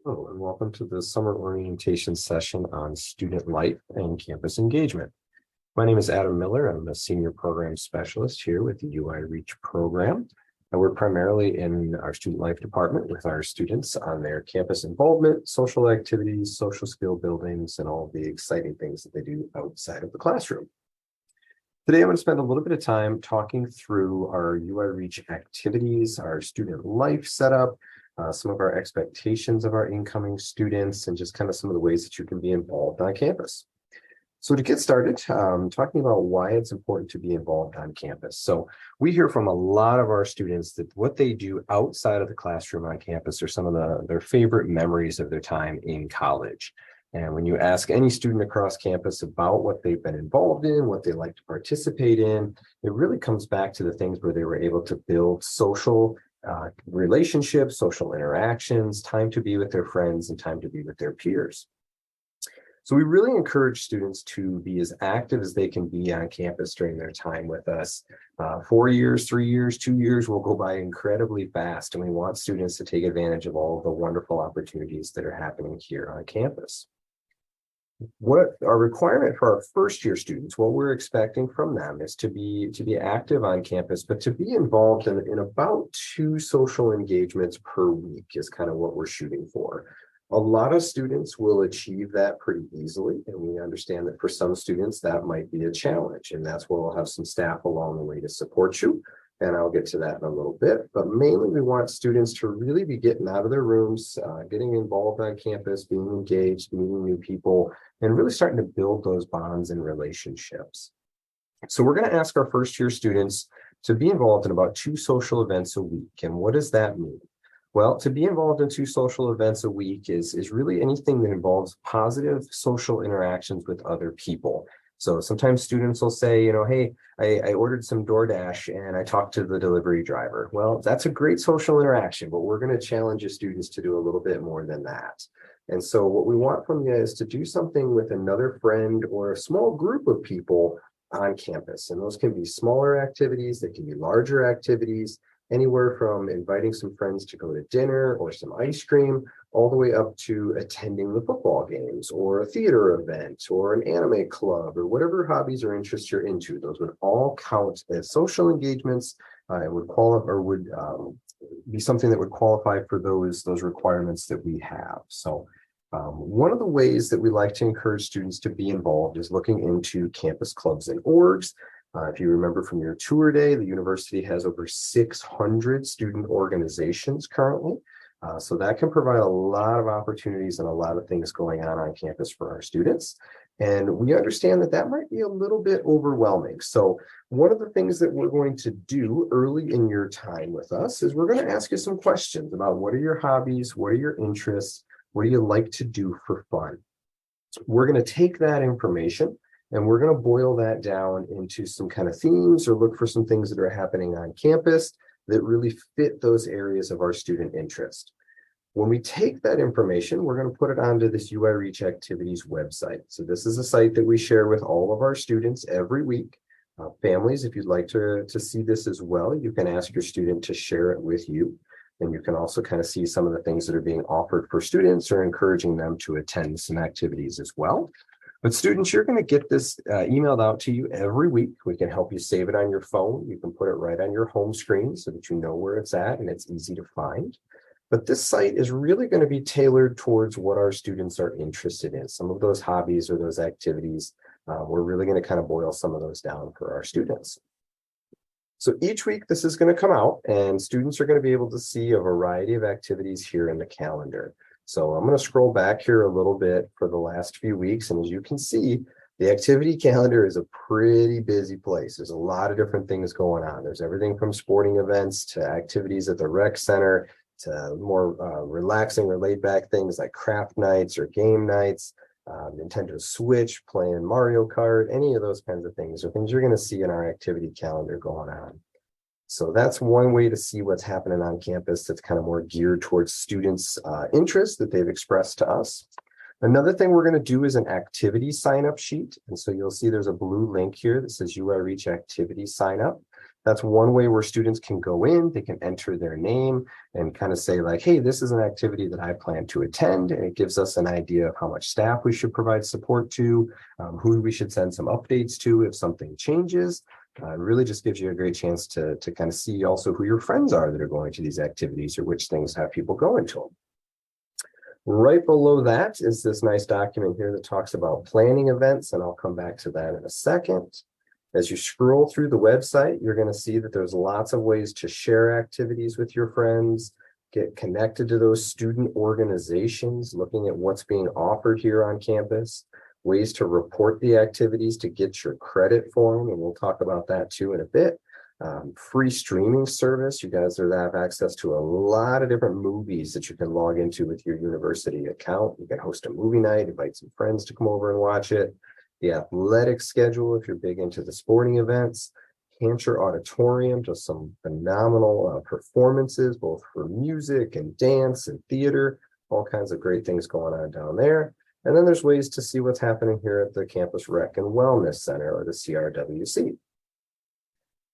Hello, and welcome to the summer orientation session on student life and campus engagement. My name is Adam Miller. I'm a senior program specialist here with the UI Reach program. I work primarily in our student life department with our students on their campus involvement, social activities, social skill buildings, and all the exciting things that they do outside of the classroom. Today, I'm going to spend a little bit of time talking through our UI Reach activities, our student life setup, some of our expectations of our incoming students, and just kind of some of the ways that you can be involved on campus. So to get started, talking about why it's important to be involved on campus. So we hear from a lot of our students that what they do outside of the classroom on campus are some of their favorite memories of their time in college. And when you ask any student across campus about what they've been involved in, what they like to participate in, it really comes back to the things where they were able to build social relationships, social interactions, time to be with their friends, and time to be with their peers. So we really encourage students to be as active as they can be on campus during their time with us. 4 years, 3 years, 2 years will go by incredibly fast, and we want students to take advantage of all of the wonderful opportunities that are happening here on campus. What our requirement for our first year students, what we're expecting from them is to be active on campus, but to be involved in about 2 social engagements per week is kind of what we're shooting for. A lot of students will achieve that pretty easily, and we understand that for some students that might be a challenge, and that's where we'll have some staff along the way to support you. And I'll get to that in a little bit, but mainly we want students to really be getting out of their rooms, getting involved on campus, being engaged, meeting new people, and really starting to build those bonds and relationships. So we're going to ask our first year students to be involved in about 2 social events a week. And what does that mean? Well, to be involved in 2 social events a week is really anything that involves positive social interactions with other people. So sometimes students will say, hey, I ordered some DoorDash and I talked to the delivery driver. Well, that's a great social interaction, but we're going to challenge the students to do a little bit more than that. And so what we want from you is to do something with another friend or a small group of people on campus. And those can be smaller activities, they can be larger activities, anywhere from inviting some friends to go to dinner or some ice cream, all the way up to attending the football games or a theater event or an anime club or whatever hobbies or interests you're into. Those would all count as social engagements. It would qualify or would be something that would qualify for those requirements that we have. So one of the ways that we like to encourage students to be involved is looking into campus clubs and orgs. If you remember from your tour day, the university has over 600 student organizations currently. So that can provide a lot of opportunities and a lot of things going on campus for our students. And we understand that that might be a little bit overwhelming. So one of the things that we're going to do early in your time with us is we're going to ask you some questions about what are your hobbies, what are your interests, what do you like to do for fun? We're going to take that information and we're going to boil that down into some kind of themes or look for some things that are happening on campus that really fit those areas of our student interest. When we take that information, we're going to put it onto this UI Reach Activities website. So this is a site that we share with all of our students every week. Families, if you'd like to see this as well, you can ask your student to share it with you. And you can also kind of see some of the things that are being offered for students or encouraging them to attend some activities as well. But students, you're going to get this emailed out to you every week. We can help you save it on your phone. You can put it right on your home screen so that you know where it's at and it's easy to find. But this site is really going to be tailored towards what our students are interested in. Some of those hobbies or those activities, we're really going to kind of boil some of those down for our students. So each week this is going to come out and students are going to be able to see a variety of activities here in the calendar. So I'm going to scroll back here a little bit for the last few weeks. And as you can see, the activity calendar is a pretty busy place. There's a lot of different things going on. There's everything from sporting events to activities at the rec center to more relaxing or laid back things like craft nights or game nights, Nintendo Switch, playing Mario Kart, any of those kinds of things are things you're going to see in our activity calendar going on. So that's one way to see what's happening on campus that's kind of more geared towards students' interests that they've expressed to us. Another thing we're going to do is an activity sign-up sheet. And so you'll see there's a blue link here that says UI Reach Activity Sign Up. That's one way where students can go in, they can enter their name and kind of say like, hey, this is an activity that I plan to attend. And it gives us an idea of how much staff we should provide support to, who we should send some updates to if something changes. It really just gives you a great chance to kind of see also who your friends are that are going to these activities or which things have people going to them. Right below that is this nice document here that talks about planning events, and I'll come back to that in a second. As you scroll through the website, you're going to see that there's lots of ways to share activities with your friends, get connected to those student organizations, looking at what's being offered here on campus, ways to report the activities to get your credit for them, and we'll talk about that too in a bit. Free streaming service. You guys have access to a lot of different movies that you can log into with your university account. You can host a movie night, invite some friends to come over and watch it. The athletic schedule, if you're big into the sporting events. Hampshire Auditorium, just some phenomenal performances, both for music and dance and theater, all kinds of great things going on down there. And then there's ways to see what's happening here at the Campus Rec and Wellness Center, or the CRWC.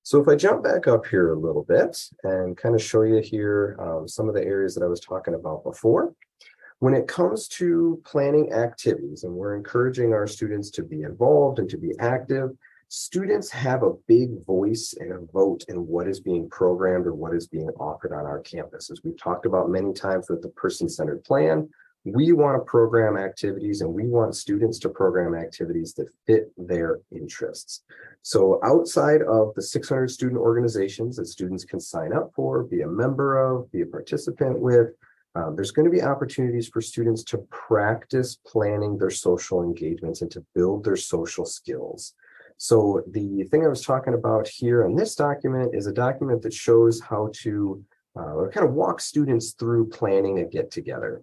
So if I jump back up here a little bit and kind of show you here some of the areas that I was talking about before. When it comes to planning activities, and we're encouraging our students to be involved and to be active, students have a big voice and a vote in what is being programmed or what is being offered on our campus. As we've talked about many times with the person-centered plan, we want to program activities and we want students to program activities that fit their interests. So outside of the 600 student organizations that students can sign up for, be a member of, be a participant with, there's going to be opportunities for students to practice planning their social engagements and to build their social skills. So the thing I was talking about here in this document is a document that shows how to kind of walk students through planning a get-together.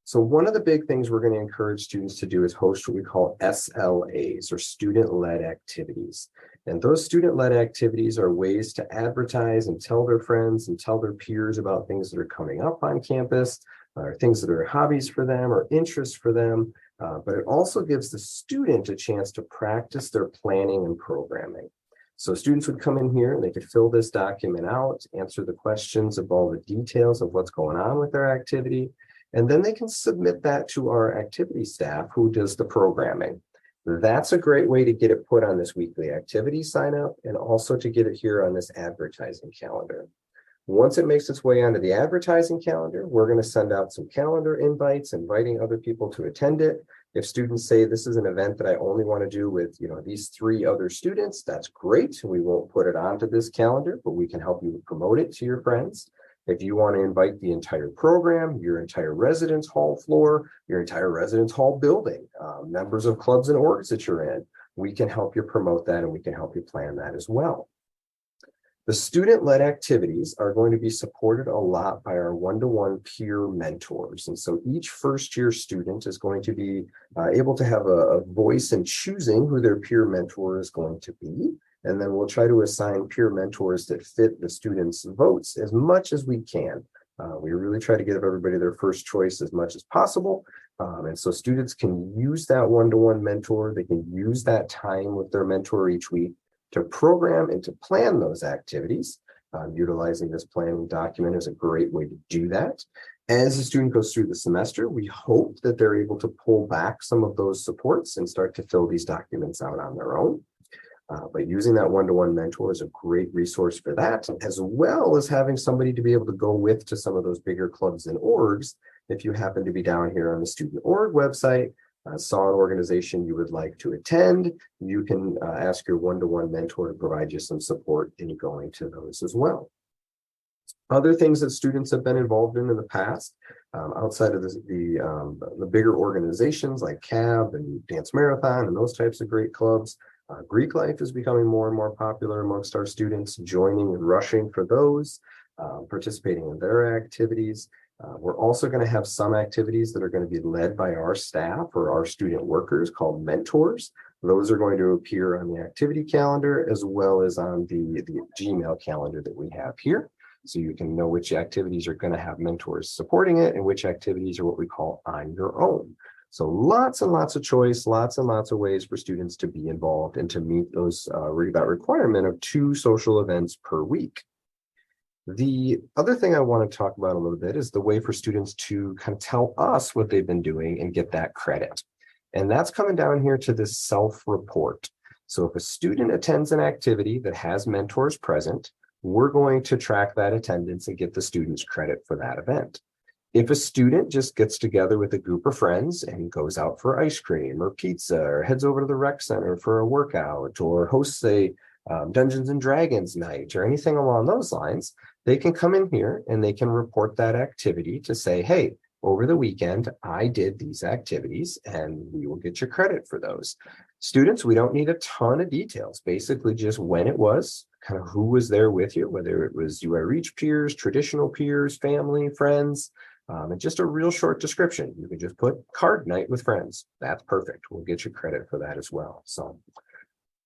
So one of the big things we're going to encourage students to do is host what we call SLAs, or student-led activities. And those student-led activities are ways to advertise and tell their friends and tell their peers about things that are coming up on campus, or things that are hobbies for them or interests for them. But it also gives the student a chance to practice their planning and programming. So students would come in here and they could fill this document out, answer the questions of all the details of what's going on with their activity. And then they can submit that to our activity staff who does the programming. That's a great way to get it put on this weekly activity sign up, and also to get it here on this advertising calendar. Once it makes its way onto the advertising calendar, we're going to send out some calendar invites, inviting other people to attend it. If students say this is an event that I only want to do with, these 3 other students, that's great. We won't put it onto this calendar, but we can help you promote it to your friends. If you want to invite the entire program, your entire residence hall floor, your entire residence hall building, members of clubs and orgs that you're in, we can help you promote that and we can help you plan that as well. The student-led activities are going to be supported a lot by our one-to-one peer mentors. And so each first-year student is going to be able to have a voice in choosing who their peer mentor is going to be. And then we'll try to assign peer mentors that fit the students' votes as much as we can. We really try to give everybody their first choice as much as possible. And so students can use that one-to-one mentor. They can use that time with their mentor each week to program and to plan those activities. Utilizing this planning document is a great way to do that. As the student goes through the semester, we hope that they're able to pull back some of those supports and start to fill these documents out on their own. But using that one-to-one mentor is a great resource for that, as well as having somebody to be able to go with to some of those bigger clubs and orgs. If you happen to be down here on the student org website, saw an organization you would like to attend, you can ask your one-to-one mentor to provide you some support in going to those as well. Other things that students have been involved in the past, outside of the bigger organizations like CAB and Dance Marathon and those types of great clubs, Greek life is becoming more and more popular amongst our students, joining and rushing for those, participating in their activities. We're also going to have some activities that are going to be led by our staff or our student workers called mentors. Those are going to appear on the activity calendar as well as on the Gmail calendar that we have here. So you can know which activities are going to have mentors supporting it and which activities are what we call on your own. So lots and lots of choice, lots and lots of ways for students to be involved and to meet that requirement of 2 social events per week. The other thing I want to talk about a little bit is the way for students to kind of tell us what they've been doing and get that credit. And that's coming down here to this self-report. So if a student attends an activity that has mentors present, we're going to track that attendance and get the students credit for that event. If a student just gets together with a group of friends and goes out for ice cream or pizza or heads over to the rec center for a workout or hosts a Dungeons and Dragons night or anything along those lines, they can come in here and they can report that activity to say, hey, over the weekend, I did these activities and we will get your credit for those. Students, we don't need a ton of details, basically just when it was, kind of who was there with you, whether it was UI Reach peers, traditional peers, family, friends, and just a real short description. You can just put card night with friends. That's perfect. We'll get you credit for that as well. So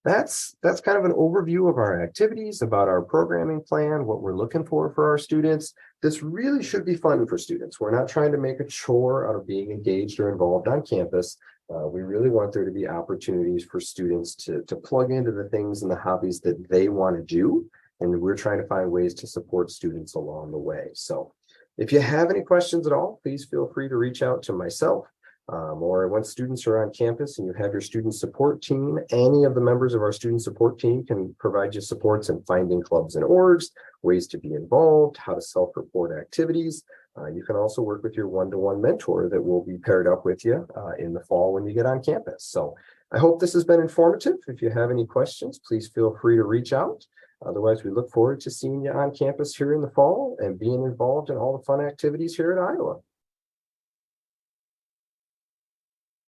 that's kind of an overview of our activities, about our programming plan, what we're looking for our students. This really should be fun for students. We're not trying to make a chore out of being engaged or involved on campus. We really want there to be opportunities for students to plug into the things and the hobbies that they want to do. And we're trying to find ways to support students along the way. So if you have any questions at all, please feel free to reach out to myself. Or when students are on campus and you have your student support team, any of the members of our student support team can provide you supports in finding clubs and orgs, ways to be involved, how to self-report activities. You can also work with your one-to-one mentor that will be paired up with you in the fall when you get on campus. So I hope this has been informative. If you have any questions, please feel free to reach out. Otherwise, we look forward to seeing you on campus here in the fall and being involved in all the fun activities here at Iowa.